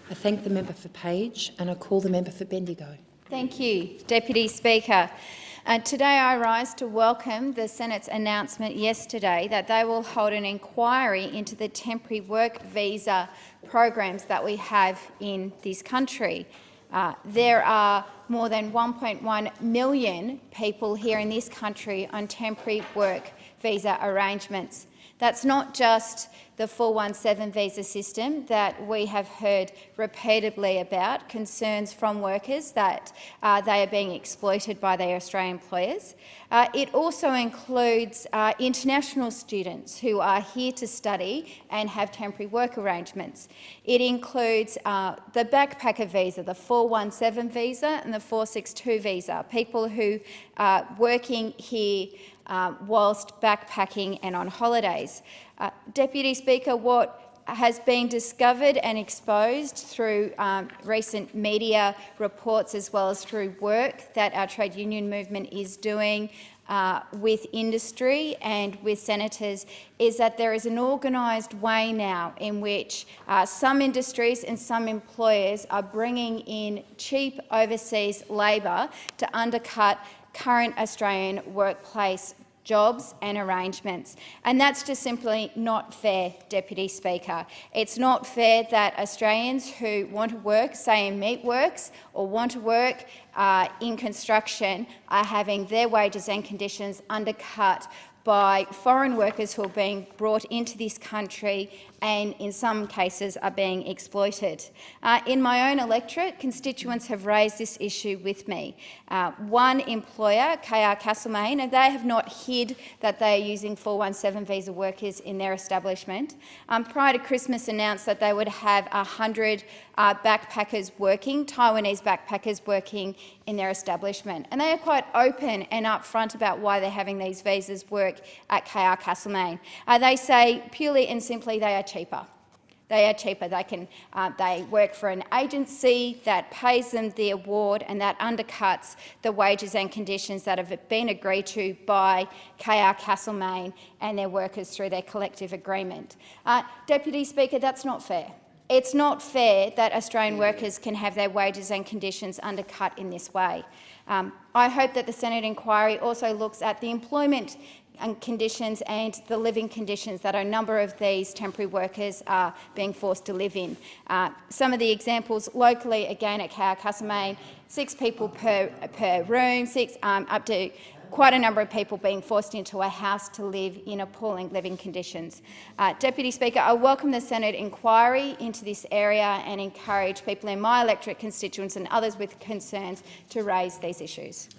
I thank the member for Page and I call the member for Bendigo. Thank you, Deputy Speaker. Today I rise to welcome the Senate's announcement yesterday that they will hold an inquiry into the temporary work visa programs that we have in this country. There are more than 1.1 million people here in this country on temporary work visa arrangements. That's not just the 417 visa system that we have heard repeatedly about, concerns from workers that they are being exploited by their Australian employers. It also includes international students who are here to study and have temporary work arrangements. It includes the backpacker visa, the 417 visa and the 462 visa, people who are working here whilst backpacking and on holidays. Deputy Speaker, what has been discovered and exposed through recent media reports as well as through work that our trade union movement is doing with industry and with senators is that there is an organised way now in which some industries and some employers are bringing in cheap overseas labour to undercut current Australian workplace jobs and arrangements. And that's just simply not fair, Deputy Speaker. It's not fair that Australians who want to work, say in meatworks, or want to work in construction are having their wages and conditions undercut by foreign workers who are being brought into this country and in some cases are being exploited. In my own electorate, constituents have raised this issue with me. One employer, KR Castlemaine, and they have not hid that they are using 417 visa workers in their establishment. Prior to Christmas announced that they would have 100 backpackers working, Taiwanese backpackers working in their establishment. And they are quite open and upfront about why they're having these visas work at KR Castlemaine. They say purely and simply they are cheaper. They are cheaper. They work for an agency that pays them the award and that undercuts the wages and conditions that have been agreed to by KR Castlemaine and their workers through their collective agreement. Deputy Speaker, that's not fair. It's not fair that Australian workers can have their wages and conditions undercut in this way. I hope that the Senate inquiry also looks at the employment and conditions and the living conditions that a number of these temporary workers are being forced to live in. Some of the examples locally, again at KR Castlemaine, 6 people per room, up to quite a number of people being forced into a house to live in appalling living conditions. Deputy Speaker, I welcome the Senate inquiry into this area and encourage people in my electorate constituents and others with concerns to raise these issues.